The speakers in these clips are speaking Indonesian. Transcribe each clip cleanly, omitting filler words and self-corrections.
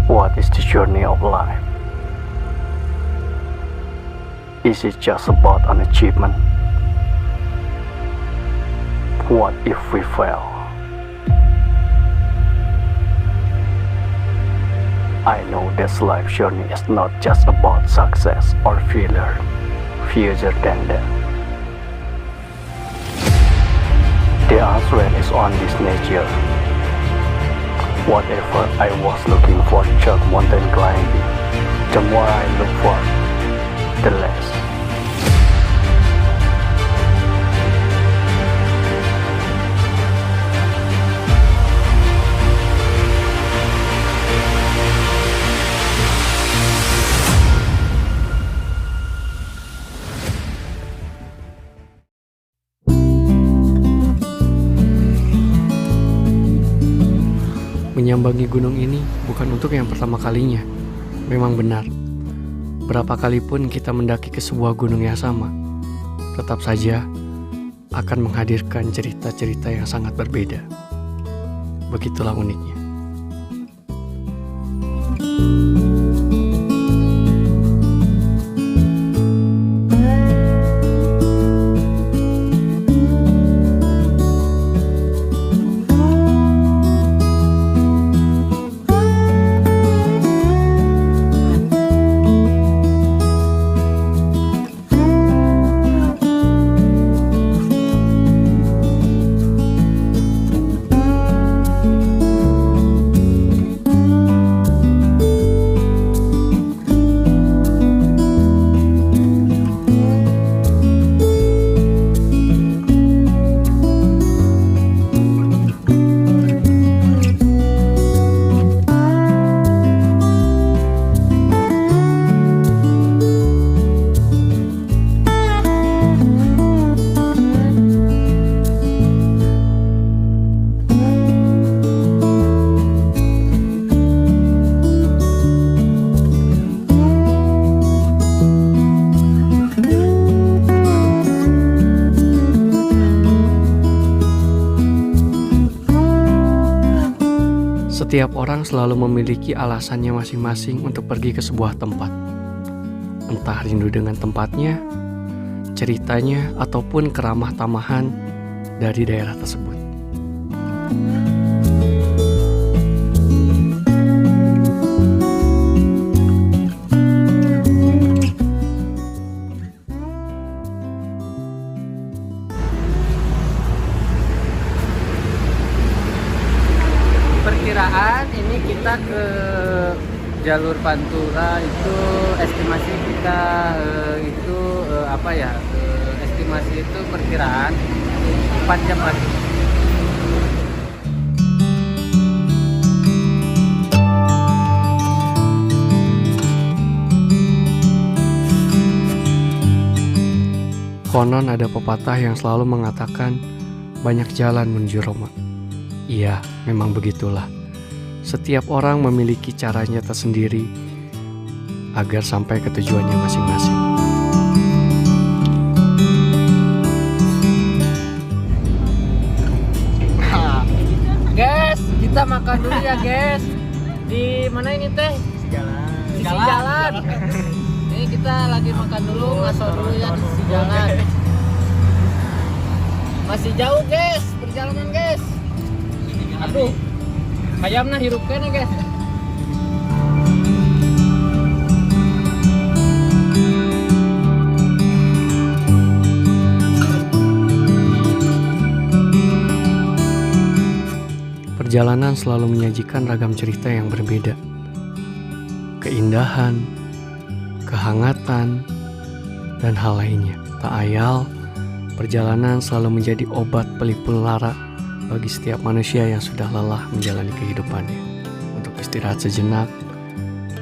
What is the journey of life? Is it just about an achievement? What if we fail? I know this life journey is not just about success or failure, further than that. The answer is on this nature. Whatever I was looking for through mountain climbing, the more I look for, the less. Menyambangi gunung ini bukan untuk yang pertama kalinya. Memang benar, berapa kali pun kita mendaki ke sebuah gunung yang sama, tetap saja akan menghadirkan cerita-cerita yang sangat berbeda. Begitulah uniknya. Setiap orang selalu memiliki alasannya masing-masing untuk pergi ke sebuah tempat. Entah rindu dengan tempatnya, ceritanya, ataupun keramah tamahan dari daerah tersebut. Perkiraan ini kita ke jalur Pantura itu estimasi kita estimasi itu perkiraan 4 jam lagi. Konon ada pepatah yang selalu mengatakan banyak jalan menuju Roma. Iya, memang begitulah. Setiap orang memiliki caranya tersendiri agar sampai ke tujuannya masing-masing. Guys, kita makan dulu ya guys. Di mana ini teh? Di jalan. Ini kita lagi makan dulu, ngaso dulu ya di sisi jalan. Masih jauh guys, perjalanan guys. Aduh, hayamna hirup kene guys. Perjalanan selalu menyajikan ragam cerita yang berbeda. Keindahan, kehangatan, dan hal lainnya. Tak ayal, perjalanan selalu menjadi obat pelipur lara bagi setiap manusia yang sudah lelah menjalani kehidupannya, untuk istirahat sejenak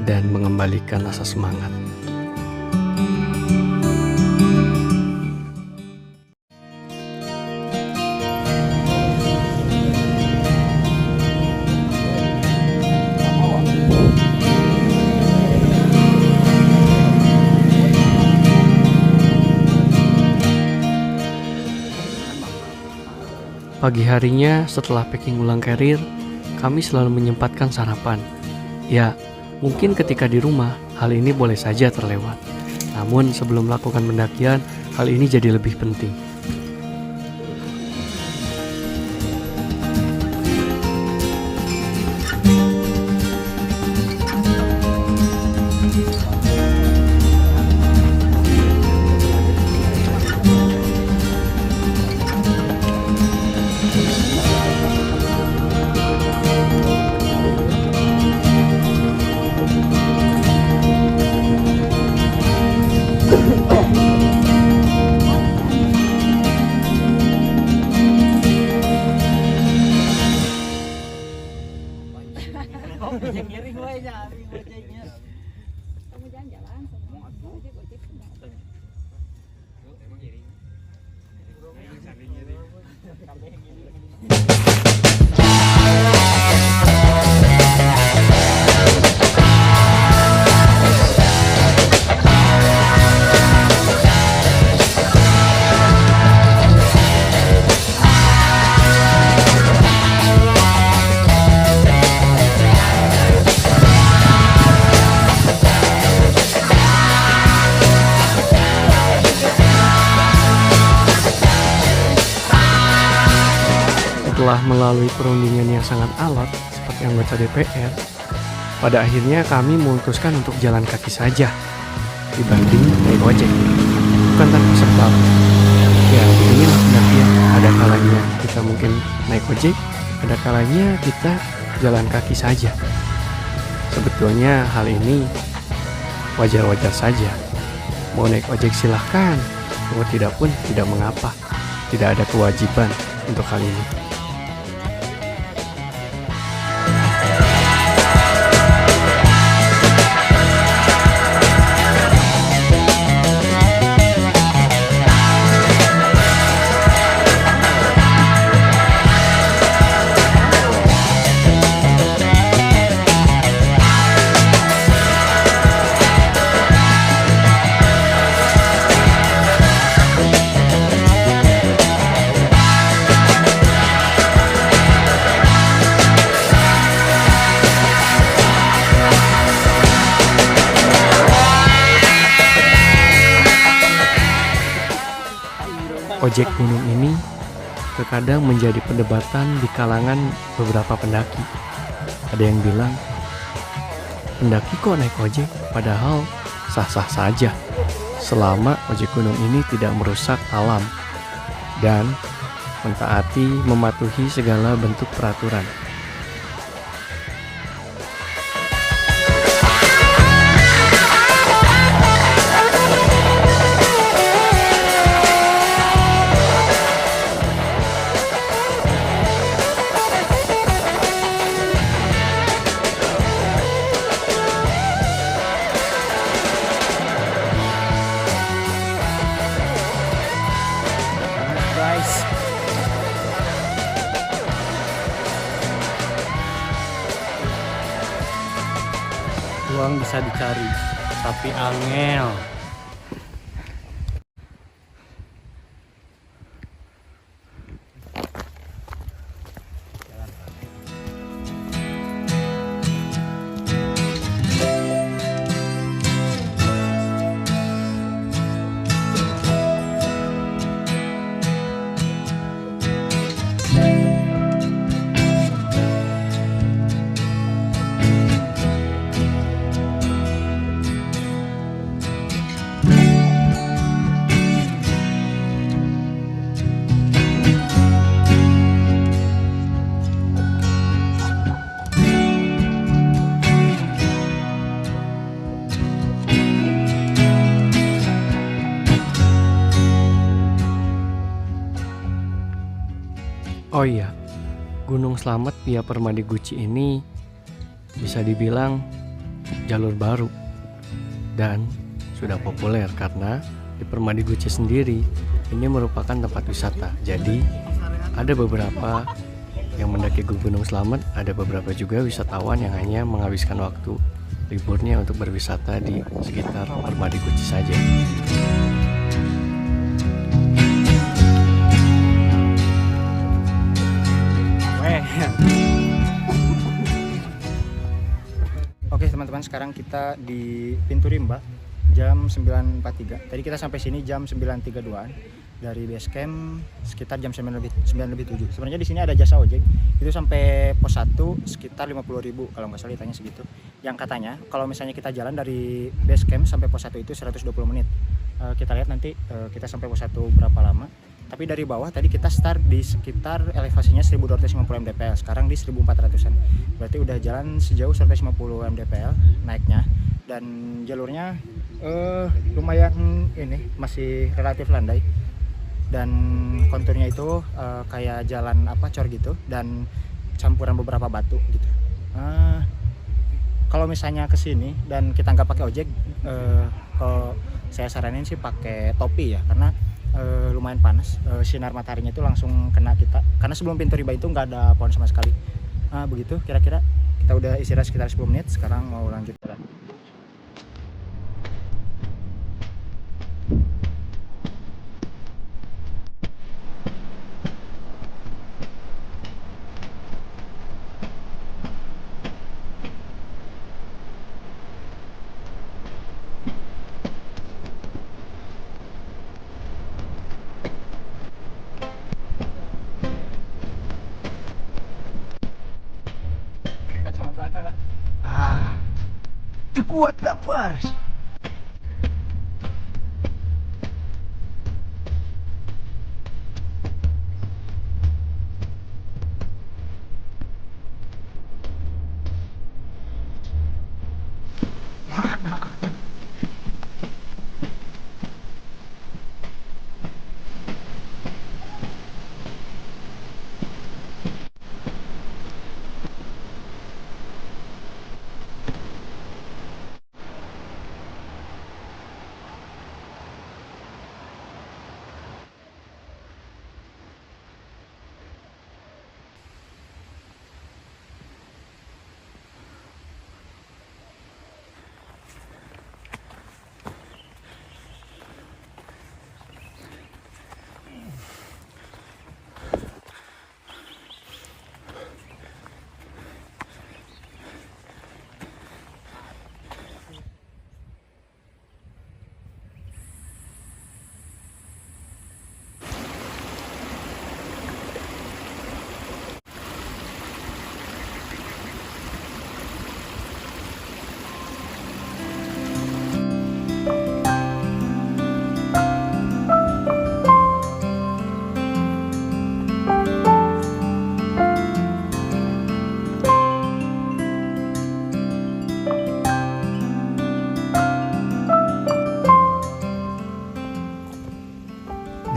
dan mengembalikan rasa semangat. Pagi harinya setelah packing ulang carrier, kami selalu menyempatkan sarapan. Ya, Mungkin ketika di rumah, hal ini boleh saja terlewat. Namun sebelum melakukan pendakian, hal ini jadi lebih penting. Kamu jalan-jalan sama ojek enggak? Setelah melalui perundingan yang sangat alot seperti anggota DPR, pada akhirnya kami memutuskan untuk jalan kaki saja dibanding naik ojek. Bukan tanpa sebab. Ya, beginilah pendakian. Ada kalanya kita mungkin naik ojek, ada kalanya kita jalan kaki saja. Sebetulnya hal ini wajar-wajar saja. Mau naik ojek silahkan, mau tidak pun tidak mengapa. Tidak ada kewajiban untuk hal ini. Ojek gunung ini terkadang menjadi perdebatan di kalangan beberapa pendaki. Ada yang bilang, pendaki kok naik ojek? Padahal sah-sah saja selama ojek gunung ini tidak merusak alam dan mematuhi segala bentuk peraturan. Uang bisa dicari, tapi angel. Oh iya, Gunung Slamet via Permadi Guci ini bisa dibilang jalur baru dan sudah populer karena di Permadi Guci sendiri ini merupakan tempat wisata. Jadi ada beberapa yang mendaki Gunung Slamet, ada beberapa juga wisatawan yang hanya menghabiskan waktu liburnya untuk berwisata di sekitar Permadi Guci saja. Oke teman-teman, sekarang kita di pintu rimba jam 9.43. Tadi kita sampai sini jam 9.32an. Dari base camp sekitar jam 9.07. Sebenarnya di sini ada jasa ojek. Itu sampai pos 1 sekitar 50.000 kalau nggak salah ditanya segitu. Yang katanya kalau misalnya kita jalan dari base camp sampai pos 1 itu 120 menit. Kita lihat nanti kita sampai pos 1 berapa lama. Tapi dari bawah tadi kita start di sekitar elevasinya 1250 mdpl, sekarang di 1400-an. Berarti udah jalan sejauh 150 mdpl naiknya, dan jalurnya lumayan ini masih relatif landai, dan konturnya itu kayak jalan cor gitu, dan campuran beberapa batu gitu. Kalau misalnya kesini dan kita nggak pakai ojek, kalau saya saranin sih pakai topi ya, karena lumayan panas, sinar mataharinya itu langsung kena kita, karena sebelum pintu rimba itu nggak ada pohon sama sekali. Begitu kira-kira. Kita udah istirahat sekitar 10 menit, sekarang mau lanjut jalan. Kuat nafas.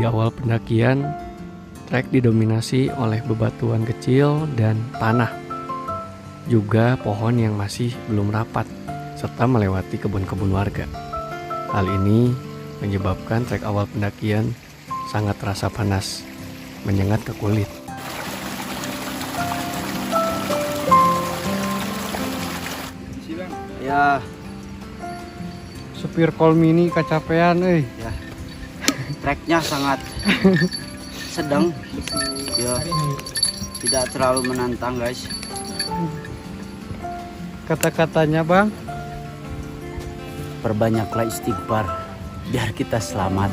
Di awal pendakian, trek didominasi oleh bebatuan kecil dan tanah, juga pohon yang masih belum rapat, serta melewati kebun-kebun warga. Hal ini menyebabkan trek awal pendakian sangat terasa panas, menyengat ke kulit. Ya, Supir Kolmi ini kecapean, ya. Treknya sangat sedang, ya, tidak terlalu menantang guys. Kata-katanya bang, Perbanyaklah istighfar biar kita selamat.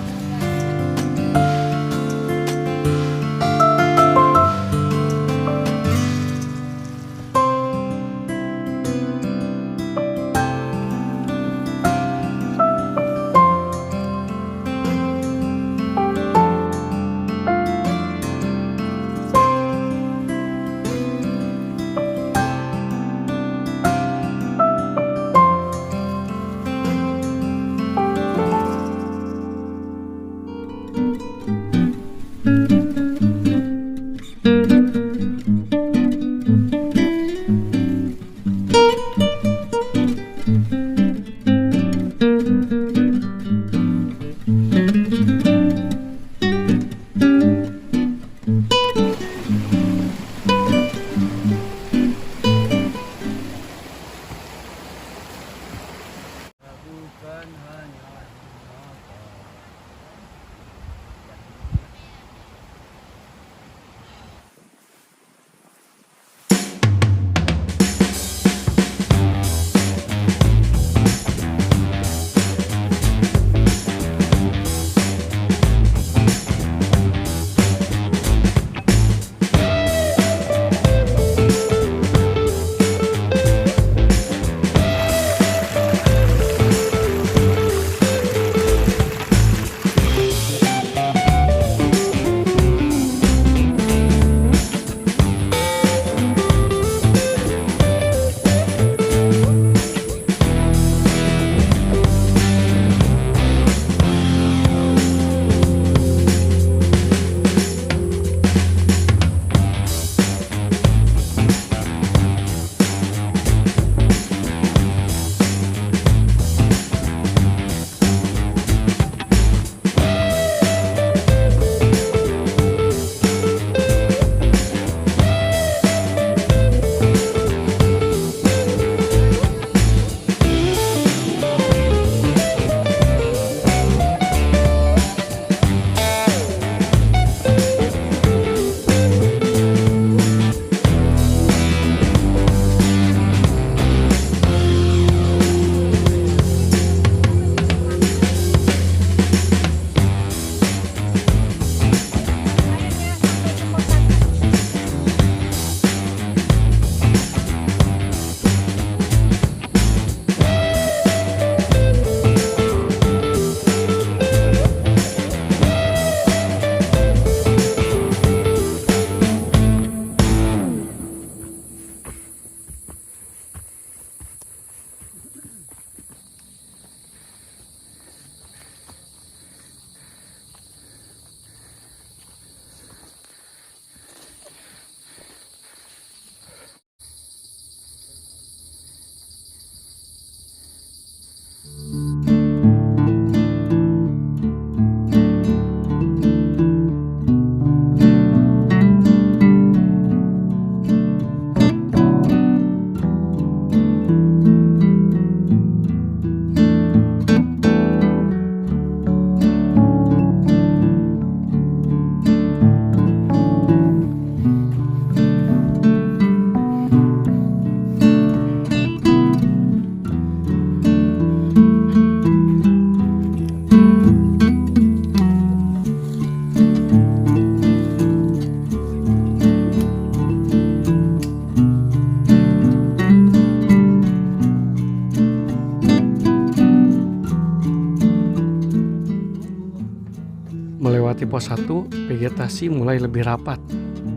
pos 1, vegetasi mulai lebih rapat.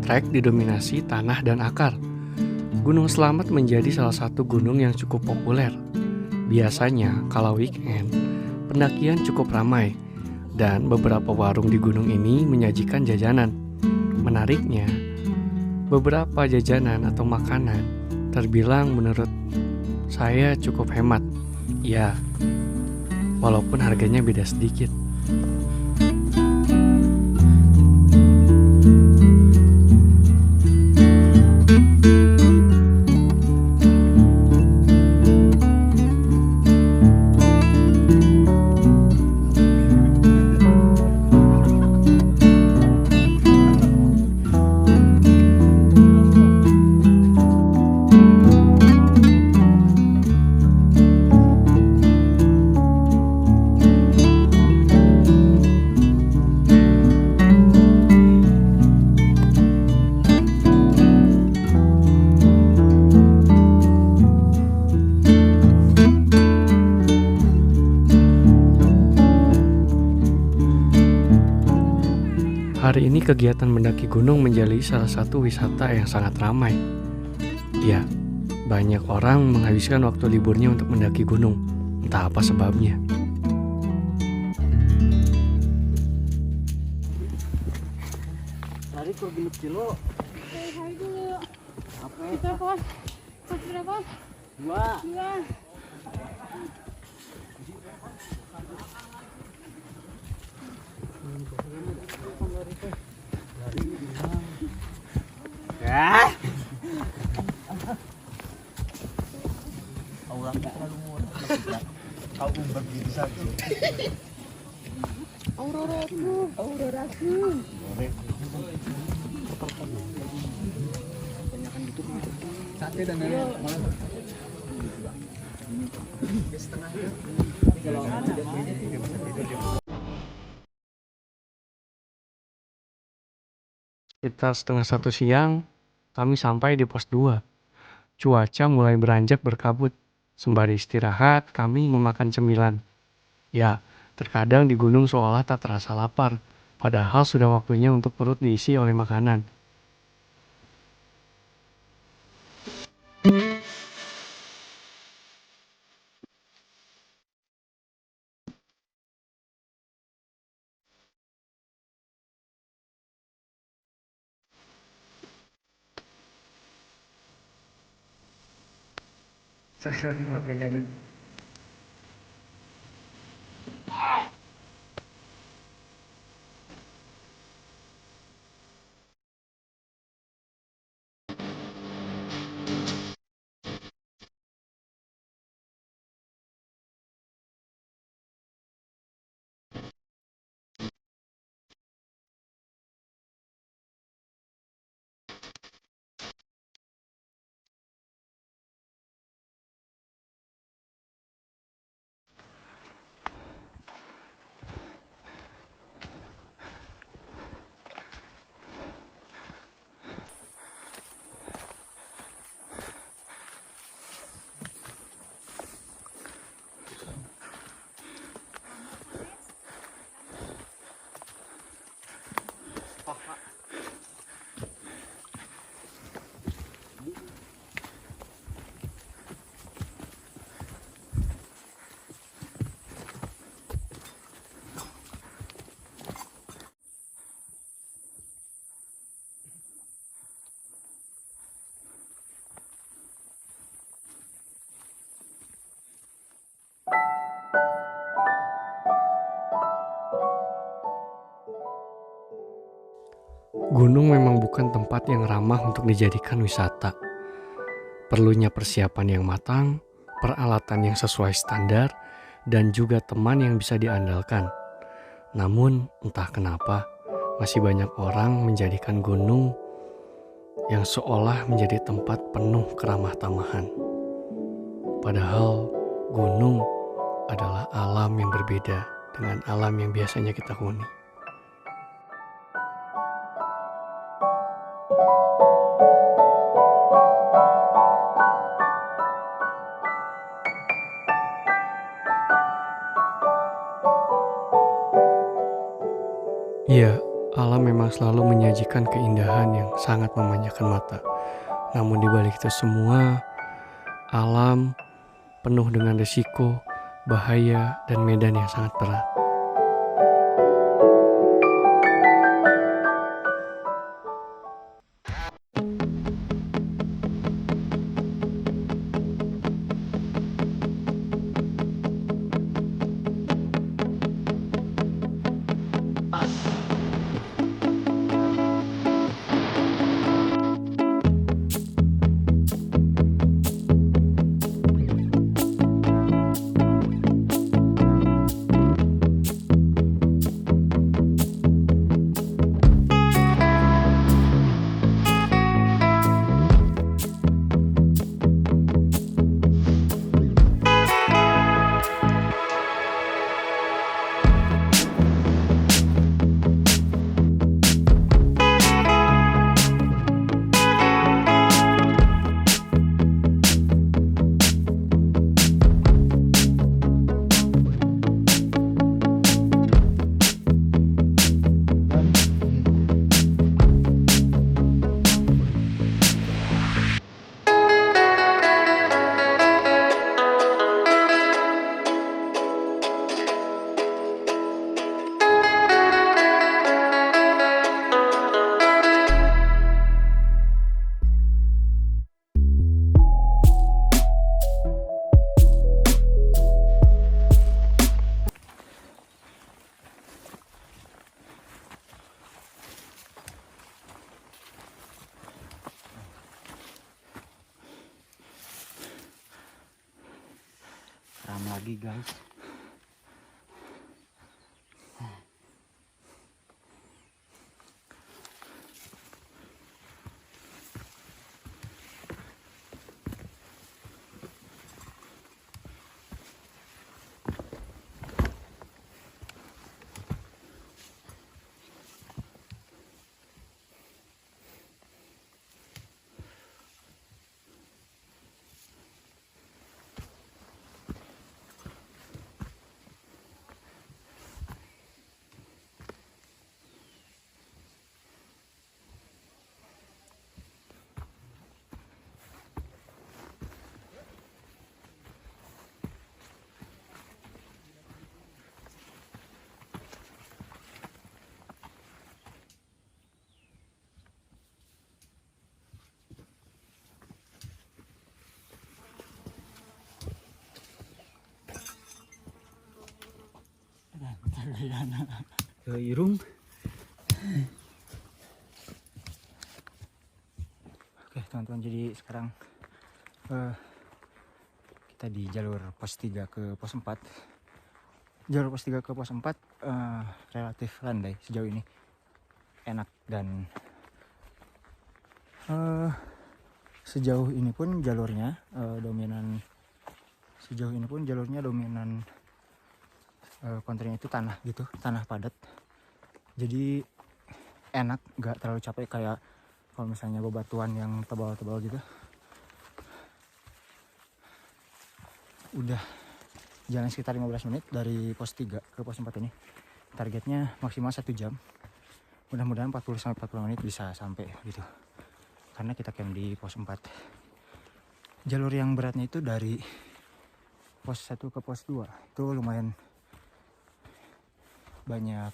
Trek didominasi tanah dan akar. Gunung Selamat menjadi salah satu gunung yang cukup populer. Biasanya, kalau weekend, pendakian cukup ramai, dan beberapa warung di gunung ini menyajikan jajanan. Menariknya, beberapa jajanan atau makanan terbilang menurut saya cukup hemat. Ya, walaupun harganya beda sedikit. Hari ini kegiatan mendaki gunung menjadi salah satu wisata yang sangat ramai. Ya, banyak orang menghabiskan waktu liburnya untuk mendaki gunung. Entah apa sebabnya. Tadi kok genep kilo? Hari dulu. Apa? Kita kos berapa? 2. 2. Ya. Orang tak lalu murah. Kau begitu saja. Auroraku. Sate dan malam. Sekitar setengah 1 siang, kami sampai di pos 2. Cuaca mulai beranjak berkabut. Sembari istirahat, kami memakan cemilan. Ya, terkadang di gunung seolah tak terasa lapar, padahal sudah waktunya untuk perut diisi oleh makanan. Gunung memang bukan tempat yang ramah untuk dijadikan wisata. Perlunya persiapan yang matang, peralatan yang sesuai standar, dan juga teman yang bisa diandalkan. Namun, entah kenapa, masih banyak orang menjadikan gunung yang seolah menjadi tempat penuh keramah tamahan. Padahal, gunung adalah alam yang berbeda dengan alam yang biasanya kita huni. Ya, memang selalu menyajikan keindahan yang sangat memanjakan mata. Namun di balik itu semua, alam penuh dengan risiko, bahaya, dan medan yang sangat berat. Ram lagi guys. Ke Irung. Oke teman-teman, jadi sekarang kita di jalur pos 3 ke pos 4. Jalur pos 3 ke pos 4 relatif landai sejauh ini, enak, dan sejauh ini pun jalurnya dominan. Sejauh ini pun jalurnya dominan konturnya itu tanah gitu, tanah padat. Jadi enak, gak terlalu capek kayak kalau misalnya bebatuan yang tebal-tebal gitu. Udah jalan sekitar 15 menit dari pos 3 ke pos 4 ini. Targetnya maksimal 1 jam. Mudah-mudahan 40-40 menit bisa sampai gitu. Karena kita camp di pos 4. Jalur yang beratnya itu dari pos 1 ke pos 2. Itu lumayan banyak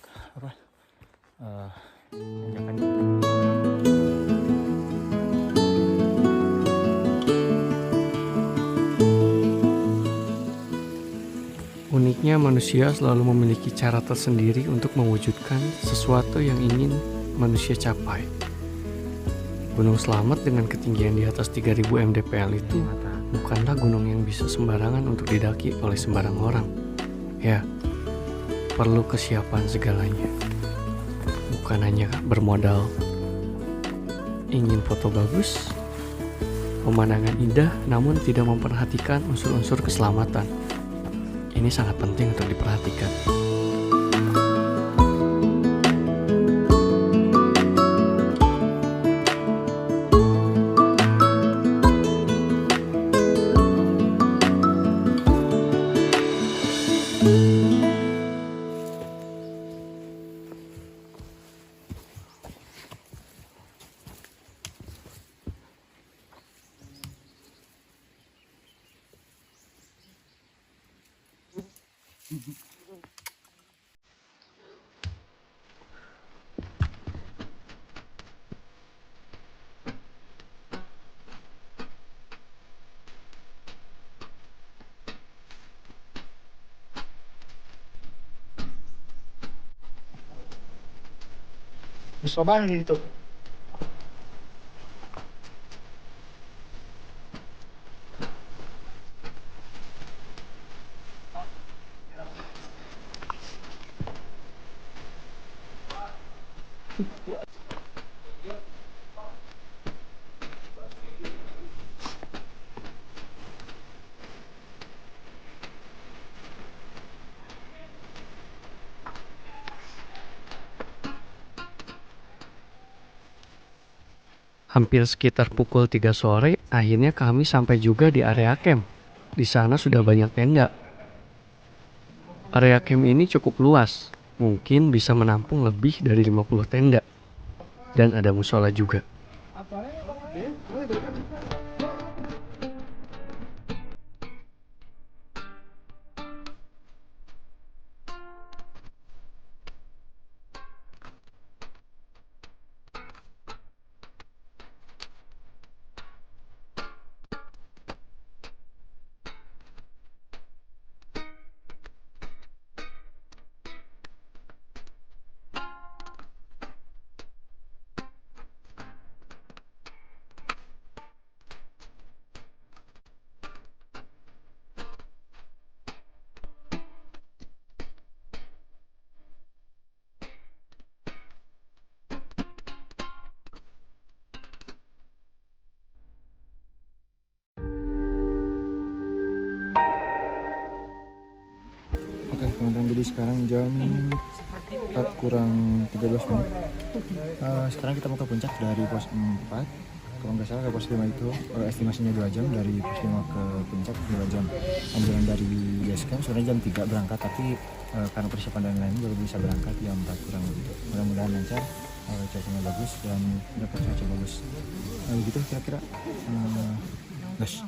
tanjakan. Uniknya manusia selalu memiliki cara tersendiri untuk mewujudkan sesuatu yang ingin manusia capai. Gunung Slamet dengan ketinggian di atas 3000 mdpl itu bukanlah gunung yang bisa sembarangan untuk didaki oleh sembarang orang. Ya, perlu kesiapan segalanya. Bukan hanya bermodal ingin foto bagus, pemandangan indah, namun tidak memperhatikan unsur-unsur keselamatan. Ini sangat penting untuk diperhatikan. Coba gitu. Hampir sekitar pukul 3 sore, akhirnya kami sampai juga di area camp. Di sana sudah banyak tenda. Area camp ini cukup luas, mungkin bisa menampung lebih dari 50 tenda. Dan ada musola juga. Oke teman-teman, jadi sekarang jam 4 kurang 13 menit. Sekarang kita mau ke puncak dari pos 4. Kalau nggak salah ke pos 5 itu estimasinya 2 jam, dari pos 5 ke puncak 2 jam. Ambilan dari base camp sebenarnya jam 3 berangkat, tapi karena persiapan dan lain baru bisa berangkat jam 4 kurang lebih. Mudah-mudahan lancar, cuacanya bagus dan dapat cuaca bagus. Begitu kira-kira. Guys.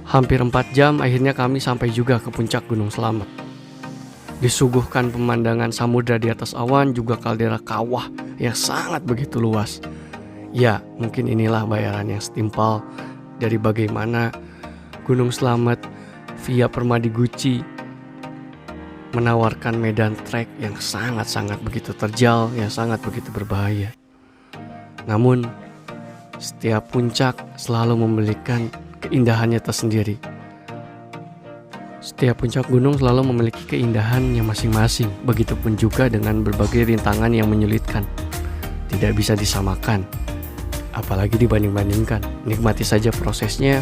Hampir 4 jam akhirnya kami sampai juga ke puncak Gunung Slamet. Disuguhkan pemandangan samudra di atas awan, juga kaldera kawah yang sangat begitu luas. Ya, mungkin inilah bayaran yang setimpal dari bagaimana Gunung Slamet via Permadi Gucci menawarkan medan trek yang sangat-sangat begitu terjal, yang sangat begitu berbahaya. Namun, setiap puncak selalu memberikan keindahannya tersendiri. Setiap puncak gunung selalu memiliki keindahannya masing-masing. Begitupun juga dengan berbagai rintangan yang menyulitkan. Tidak bisa disamakan, apalagi dibanding-bandingkan. Nikmati saja prosesnya,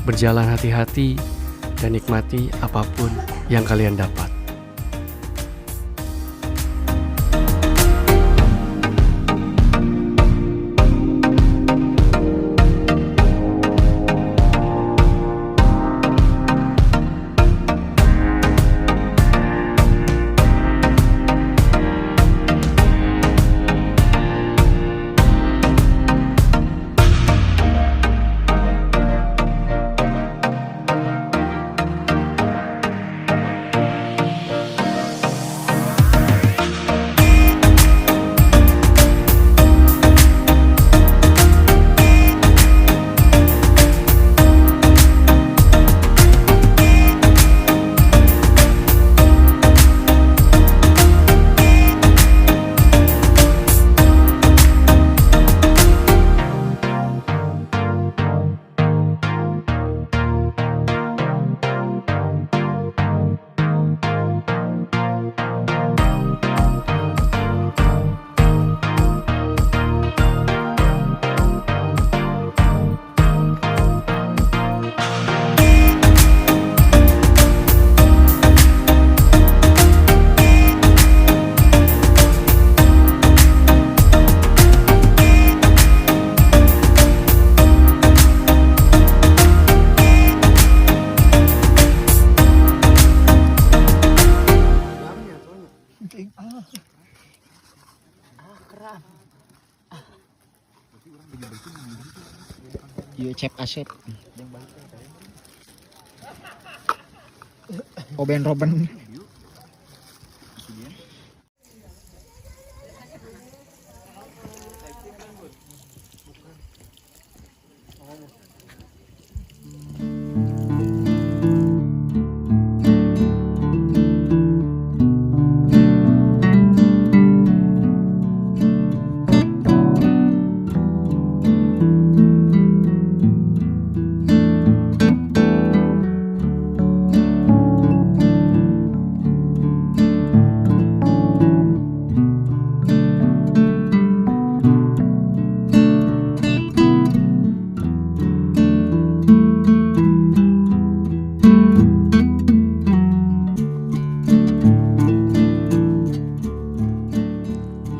berjalan hati-hati, dan nikmati apapun yang kalian dapat. Iya, cep asep. Oben Robben.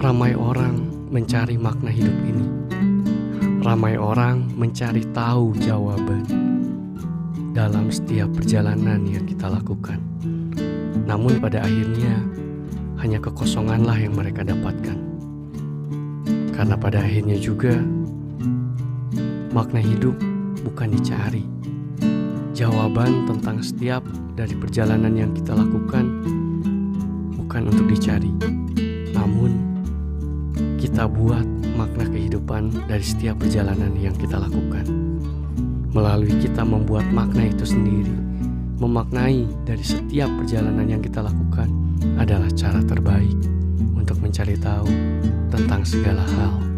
Ramai orang mencari makna hidup ini. Ramai orang mencari tahu jawaban dalam setiap perjalanan yang kita lakukan. Namun pada akhirnya hanya kekosonganlah yang mereka dapatkan. Karena pada akhirnya juga makna hidup bukan dicari. Jawaban tentang setiap dari perjalanan yang kita lakukan bukan untuk dicari, namun kita buat makna kehidupan dari setiap perjalanan yang kita lakukan. Melalui kita membuat makna itu sendiri, memaknai dari setiap perjalanan yang kita lakukan adalah cara terbaik untuk mencari tahu tentang segala hal.